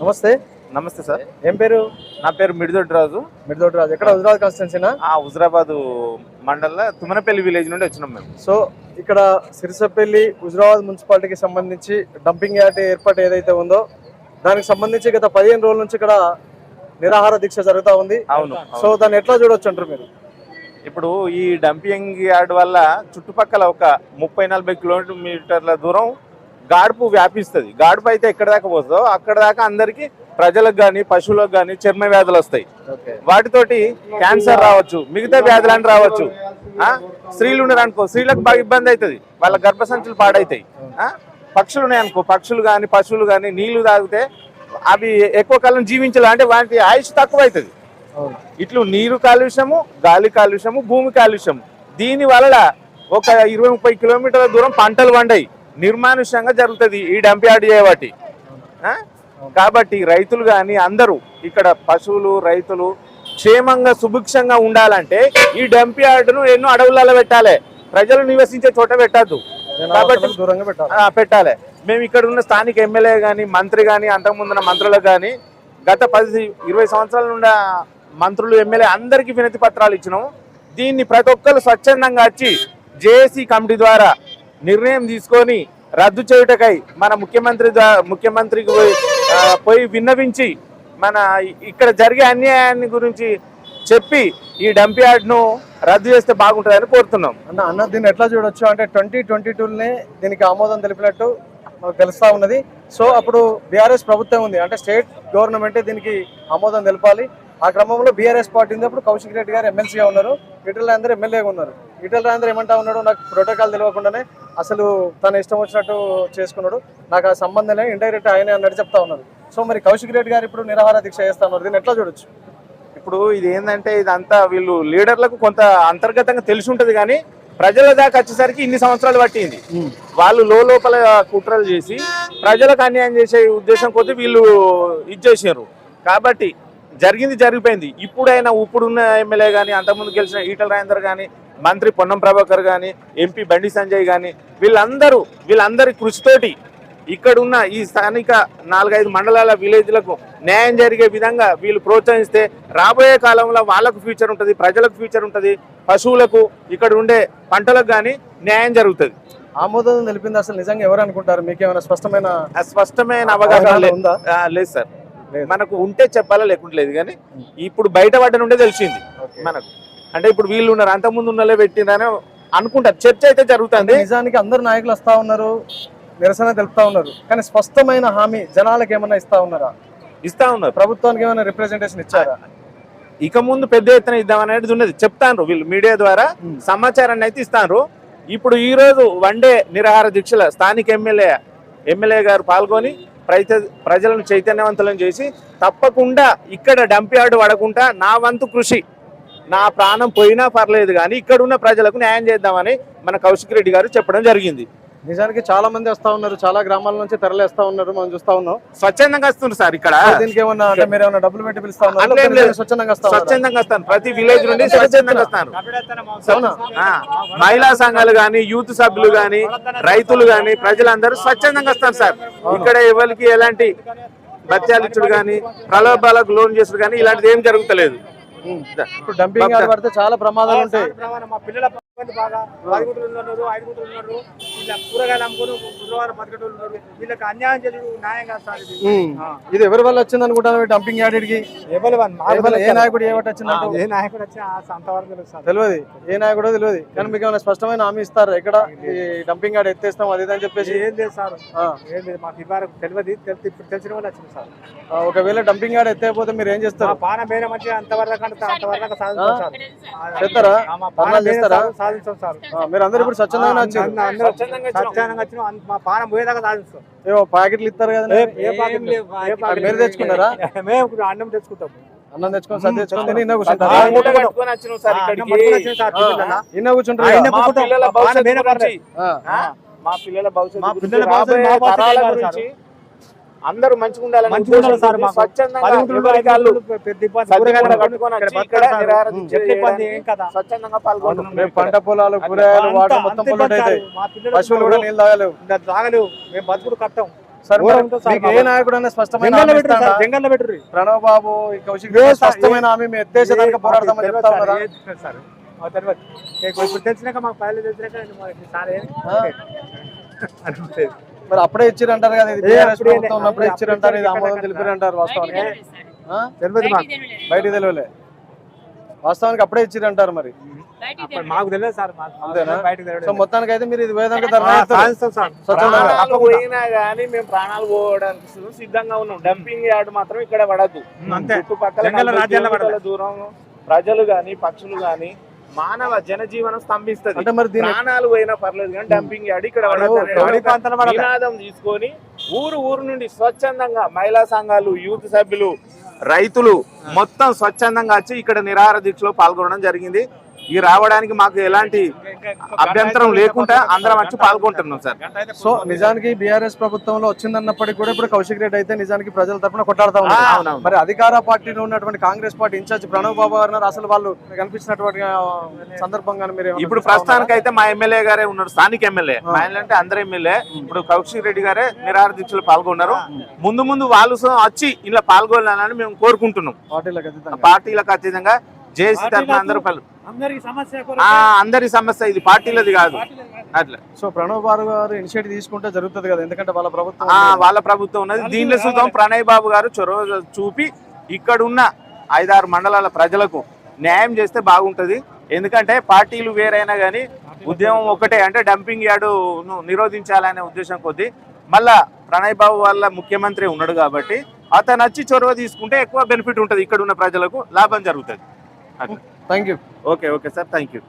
నమస్తే. నమస్తే సార్. ఏం పేరు? నా పేరు మిడిదొడ్డి రాజు. మిడిదొడ్డి రాజు. ఎక్కడ? హుజరాబాద్ కాన్స్టిట్యున్సీనా? హుజరాబాద్ మండలంలో తుమ్మనపల్లి విలేజ్ నుండి వచ్చినాం మేము. సో ఇక్కడ సిరిసపల్లి హుజరాబాద్ మున్సిపాలిటీకి సంబంధించి డంపింగ్ యార్డ్ ఏర్పాటు ఏదైతే ఉందో దానికి సంబంధించి గత 15 రోజుల నుంచి ఇక్కడ నిరాహార దీక్ష జరుగుతూ ఉంది. అవును. సో దాన్ని ఎట్లా చూడొచ్చు అంటారు మీరు? ఇప్పుడు ఈ డంపింగ్ యార్డ్ వల్ల చుట్టుపక్కల ఒక 30-40 కిలోమీటర్ల దూరం గాడుపు వ్యాపిస్తుంది. గాడుపు అయితే ఎక్కడ దాకా పోతుందో అక్కడ దాకా అందరికి ప్రజలకు కానీ పశువులకు కానీ చర్మ వ్యాధులు వస్తాయి. వాటితోటి క్యాన్సర్ రావచ్చు, మిగతా వ్యాధులని రావచ్చు. స్త్రీలు ఉన్నారనుకో, స్త్రీలకు బాగా ఇబ్బంది అవుతుంది, వాళ్ళ గర్భసంచులు పాడవుతాయి. పక్షులు ఉన్నాయనుకో, పక్షులు కానీ పశువులు కానీ నీళ్లు తాగితే అవి ఎక్కువ కాలం జీవించాలి అంటే వాటి ఆయుష్ తక్కువ అవుతుంది. ఇట్లు నీరు కాలుష్యము, గాలి కాలుష్యము, భూమి కాలుష్యము. దీని వల్ల ఒక 20-30 కిలోమీటర్ల దూరం పంటలు పండాయి, నిర్మానుష్యంగా జరుగుతుంది ఈ డంప్ యార్డ్ చేయబట్టి. కాబట్టి రైతులు కానీ అందరూ ఇక్కడ పశువులు రైతులు క్షేమంగా సుభిక్షంగా ఉండాలంటే ఈ డంప్ యార్డును ఎన్నో అడవులలో పెట్టాలి, ప్రజలు నివసించే చోట పెట్టద్దు. కాబట్టి దూరంగా పెట్టాలి. మేము ఇక్కడ ఉన్న స్థానిక ఎమ్మెల్యే కానీ మంత్రి కానీ అంతకుముందున్న మంత్రులకు కానీ గత 10-20 సంవత్సరాల నుండి మంత్రులు ఎమ్మెల్యే అందరికీ వినతి పత్రాలు ఇచ్చినాము. దీన్ని ప్రతి ఒక్కరు స్వచ్ఛందంగా వచ్చి జేఏసీ కమిటీ ద్వారా నిర్ణయం తీసుకొని రద్దు చేయుటకై మన ముఖ్యమంత్రికి పోయి విన్నవించి మన ఇక్కడ జరిగే అన్యాయాన్ని గురించి చెప్పి ఈ డంప్ యార్డ్ను రద్దు చేస్తే బాగుంటుందని కోరుతున్నాం. అన్న దీన్ని ఎట్లా చూడొచ్చు అంటే 2022 దీనికి ఆమోదం తెలిపినట్టు మనకు తెలుస్తా ఉన్నది. సో అప్పుడు బీఆర్ఎస్ ప్రభుత్వం ఉంది, అంటే స్టేట్ గవర్నమెంటే దీనికి ఆమోదం తెలపాలి. ఆ క్రమంలో బీఆర్ఎస్ పార్టీ ఉంది, అప్పుడు కౌశిక్ రెడ్డి గారు ఎమ్మెల్సీగా ఉన్నారు, ఈటెల రాజేందర్ ఎమ్మెల్యేగా ఉన్నారు. ఈటెల రాజేందర్ ఏమంటా ఉన్నాడు, నాకు ప్రోటోకాల్ తెలియకుండానే అసలు తన ఇష్టం వచ్చినట్టు చేసుకున్నాడు, నాకు ఆ సంబంధం లేదు, ఇండైరెక్ట్ ఆయనే అన్నట్టు చెప్తా ఉన్నారు. సో మరి కౌశిక్ రెడ్డి గారు ఇప్పుడు నిరాహార దీక్ష చేస్తా ఉన్నారు, దీన్ని ఎట్లా చూడొచ్చు? ఇప్పుడు ఇది ఏంటంటే ఇదంతా వీళ్ళు లీడర్లకు కొంత అంతర్గతంగా తెలిసి ఉంటుంది, కానీ ప్రజల దాకా వచ్చేసరికి ఇన్ని సంవత్సరాలు పట్టింది. వాళ్ళు లోపల కుట్రలు చేసి ప్రజలకు అన్యాయం చేసే ఉద్దేశం కొద్దీ వీళ్ళు ఇచ్చేసారు. కాబట్టి జరిగింది జరిగిపోయింది. ఇప్పుడైనా ఇప్పుడున్న ఎమ్మెల్యే కానీ అంతకుముందు గెలిచిన ఈటెల రాజేందర్ కానీ మంత్రి పొన్నం ప్రభాకర్ కానీ ఎంపీ బండి సంజయ్ కానీ వీళ్ళందరి కృషితోటి ఇక్కడున్న ఈ స్థానిక 4-5 మండలాల విలేజ్లకు న్యాయం జరిగే విధంగా వీళ్ళు ప్రోత్సహిస్తే రాబోయే కాలంలో వాళ్ళకు ఫ్యూచర్ ఉంటుంది, ప్రజలకు ఫ్యూచర్ ఉంటుంది, పశువులకు ఇక్కడ ఉండే పంటలకు కానీ న్యాయం జరుగుతుంది. ఆమోదం తెలిపింది అసలు నిజంగా ఎవరు అనుకుంటారు? మీకేమైనా స్పష్టమైన అవగాహన ఉందా? లేదు సార్, మనకు ఉంటే చెప్పాలా లేకుంటే లేదు, కానీ ఇప్పుడు బయట పడ్డ నుండే తెలిసింది మనకు. అంటే ఇప్పుడు వీళ్ళు ఉన్నారు, అంతకుముందు ఉన్నలే పెట్టిందని అనుకుంటారు, చర్చ అయితే జరుగుతుంది. నిజానికి అందరు నాయకులు వస్తా ఉన్నారు, నిరసన తెలుపుతా ఉన్నారు, కానీ స్పష్టమైన హామీ జనాలకు ఏమన్నా ఇస్తా ఉన్నారు? ప్రభుత్వానికి ఏమైనా రిప్రజెంటేషన్ ఇచ్చారా? ఇక ముందు పెద్ద ఎత్తున ఇద్దామనేది ఉన్నది చెప్తాను, వీళ్ళు మీడియా ద్వారా సమాచారాన్ని అయితే ఇస్తాను. ఇప్పుడు ఈ రోజు వన్డే నిరాహార దీక్షల స్థానిక ఎమ్మెల్యే గారు పాల్గొని ప్రజలను చైతన్యవంతులను చేసి తప్పకుండా ఇక్కడ డంప్ యార్డ్ పడకుండా నా వంతు కృషి, నా ప్రాణం పోయినా పర్లేదు కానీ ఇక్కడ ఉన్న ప్రజలకు న్యాయం చేద్దామని మన కౌశిక్ రెడ్డి గారు చెప్పడం జరిగింది. నిజానికి చాలా మంది వస్తా ఉన్నారు, చాలా గ్రామాల నుంచి తరలిస్తా ఉన్నారు, మనం చూస్తా ఉన్నాం. స్వచ్ఛందంగా వస్తున్నారు సార్ ఇక్కడ. దీనికి ఏమన్నా అంటే మీరు ఏమన్నా డబ్బులు పెట్టి పిలుస్తా ఉన్నారు? స్వచ్ఛందంగా వస్తాను, ప్రతి విలేజ్ నుండి స్వచ్ఛందంగా వస్తాను. మహిళా సంఘాలు గాని, యూత్ సభ్యులు గాని, రైతులు గాని, ప్రజలందరూ స్వచ్ఛందంగా వస్తాను సార్. ఇక్కడ ఎవరికి ఎలాంటి బత్యాలు ఇచ్చుడు గాని, ప్రలోభాలకు లోన్ చేసుడు గాని ఇలాంటిది ఏం జరుగుతలేదు. ఇప్పుడు డంపింగ్ యార్డ్ పడితే చాలా ప్రమాదాలు ఉంటాయి. బాగా 10 గుంటలు ఉన్నారు, 5 గుంటలు ఉన్నారు, ఇలా కూరగాయలు అమ్ముకుని గురువారం బతికేటోళ్ళు ఉన్నారు. వీళ్ళకి అన్యాయం చేయడం న్యాయం కాదు సార్. ఇది ఎవరి వల్ల వచ్చింది అనుకుంటాను డంపింగ్ యార్డ్ కి? ఏ నాయకుడు ఏవటి వచ్చిందంటే? ఏ నాయకుడు వచ్చి అంతవరకు తెలియదు, ఏ నాయకుడో తెలియదు. కానీ మీకు ఏమైనా స్పష్టమైన హామీ ఇస్తారు ఇక్కడ ఈ డంపింగ్ యార్డ్ ఎత్తేస్తాం అది అని చెప్పేసి? ఏం లేదు సార్, ఏం లేదు, మాకు ఇవ్వరకు తెలియదు, ఇప్పుడు తెలిసిన వాళ్ళు వచ్చింది సార్. ఒకవేళ డంపింగ్ యార్డ్ ఎత్తేపోతే మీరు ఏం చేస్తారు? పానం వేరే మంచి అంతవరకు సాధిస్తాం సార్. చేస్తారా? సాధిస్తాం సార్. మీరు అందరూ ఇప్పుడు స్వచ్ఛందంగా వచ్చిన మా పానం పోయేదాకా సాధిస్తాం. ఏవో ప్యాకెట్లు ఇస్తారు కదా, మీరు తెచ్చుకున్నారా? మేము అన్నం తెచ్చుకుంటాం, అన్నం తెచ్చుకొని సర్ది తెచ్చుకొని ఇన్న కూర్చుంటారు. మా పిల్లల భవిష్యత్తు అందరూ మంచిగా ఉండాలని సార్. స్వచ్ఛందంగా పాల్గొంటున్నాం. పంట పొలాలు, కూరగాయలు, వాటర్ మొత్తం పశువులు కూడా నీళ్ళు తాగలేవు. మేము బతుకుడు కట్టం. సరే ఘోరం మరి ఉంటుంది సార్ మీకు ఏ నాయకుడు అనే స్పష్టమైన జంగల్లో హామీ పెట్టరు ఇస్తాడా? సార్, జంగల్లో పెట్టరు. ప్రణవ్ బాబు ఈ కౌశిక్ లేదు రెడ్డి సార్, స్పష్టమైన హామీ మేము ఎత్తేసేదానికి పోరాడతామని చెప్తా ఉన్నారా? సార్ తెలియదు. ఇప్పుడు తెలిసినాక మాకు పైలు తెలిసినాక మనకి సార్ అనిపిస్తుంది. మరి అప్పుడే ఇచ్చిరంటారు కదా, ఇది ఏ, బీఆర్ఎస్ అప్పుడే ప్రభుత్వం ఉన్నప్పుడే అప్పుడే ఇచ్చిరంటారు, ఇది ఆమోదం ఇచ్చారు. తెలిపారంటారు వాస్తవానికి. ఆ? తెలియదు మాకు. బయటికి తెలియలే, వాస్తవానికి అప్పుడే ఇచ్చిరంటారు మరి. అప్పుడు మాకు తెలియదు సార్, అంతేనా? బయటకు సో తెలియదు. మొత్తానికి అయితే మీరు ఇది వేదానికి సాధిస్తాం సార్. స్వచ్ఛందంగా. ప్రాణాలు పోయినా గానీ మేము ప్రాణాలు పోవడానికి సిద్ధంగా ఉన్నాం. డంపింగ్ యార్డ్ మాత్రం ఇక్కడ పడద్దు. అంతే. చుట్టుపక్కల జంగల్ 40 రాజ్యాల్లో కిలోమీటర్ల దూరం ప్రజలు గాని పక్షులు గాని మానవ జనజీవనం స్తంభిస్తుంది. అంటే మరి దీని ప్రాణాలు పోయినా పర్లేదు కానీ డంపింగ్ యార్డ్ ఇక్కడ పడద్దు అనే అడవి ఒక ప్రాంతాల్లో పడద్దు. నినాదం తీసుకొని ఊరు నుండి స్వచ్ఛందంగా మహిళా సంఘాలు, యూత్ సభ్యులు, రైతులు మొత్తం స్వచ్ఛందంగా వచ్చి ఇక్కడ నిరాహార దీక్షలో పాల్గొనడం జరిగింది. ఈ రావడానికి మాకు ఎలాంటి అభ్యంతరం లేకుండా అందరం వచ్చి పాల్గొంటున్నాం సార్. సో నిజానికి బీఆర్ఎస్ ప్రభుత్వంలో వచ్చిందన్నప్పటికీ కూడా ఇప్పుడు కౌశిక్ రెడ్డి అయితే నిజానికి ప్రజల తరపున కొట్టాడుతా ఉన్నారు. అవునవును. మరి అధికార పార్టీలో ఉన్నటువంటి కాంగ్రెస్ పార్టీ ఇన్ఛార్జ్ ప్రణవ్ బాబు గారు అసలు వాళ్ళు కనిపించినటువంటి సందర్భంగా మీరు ఏమన్నా ఇప్పుడు చూస్తా ప్రస్తుతానికి అయితే మా ఎమ్మెల్యే గారే ఉన్నారు, స్థానిక ఎమ్మెల్యే. మా అంటే అందరు ఎమ్మెల్యే. ఇప్పుడు కౌశిక్ రెడ్డి గారే నిరాహార దీక్షలో పాల్గొన్నారు. ముందు వాళ్ళు వచ్చి ఇలా పాల్గొనాలని మేము కోరుకుంటున్నాం. పార్టీలకు అతీతంగా. పార్టీలకు అతీతంగా జేసీ తరఫున అందరూ అందరికి సమస్య అందరి సమస్య, ఇది పార్టీలది కాదు అట్లా. సో ప్రణవ్ బాబు గారు ఇనిషియేటివ్ తీసుకుంటే జరుగుతుంది కదా, ఎందుకంటే వాళ్ళ ప్రభుత్వం వాళ్ళ ప్రభుత్వం ఉన్నది. దీనిలో సుతం ప్రణయ్ బాబు గారు చొరవ చూపి ఇక్కడ ఉన్న 5-6 మండలాల ప్రజలకు న్యాయం చేస్తే బాగుంటది. ఎందుకంటే పార్టీలు వేరైనా కానీ ఉద్యమం ఒకటే, అంటే డంపింగ్ యార్డు నిరోధించాలనే ఉద్దేశం కొద్దీ మళ్ళా ప్రణయ్ బాబు వాళ్ళ ముఖ్యమంత్రి ఉన్నాడు కాబట్టి అతను వచ్చి చొరవ తీసుకుంటే ఎక్కువ బెనిఫిట్ ఉంటుంది, ఇక్కడ ఉన్న ప్రజలకు లాభం జరుగుతుంది. Thank you. Okay sir, thank you.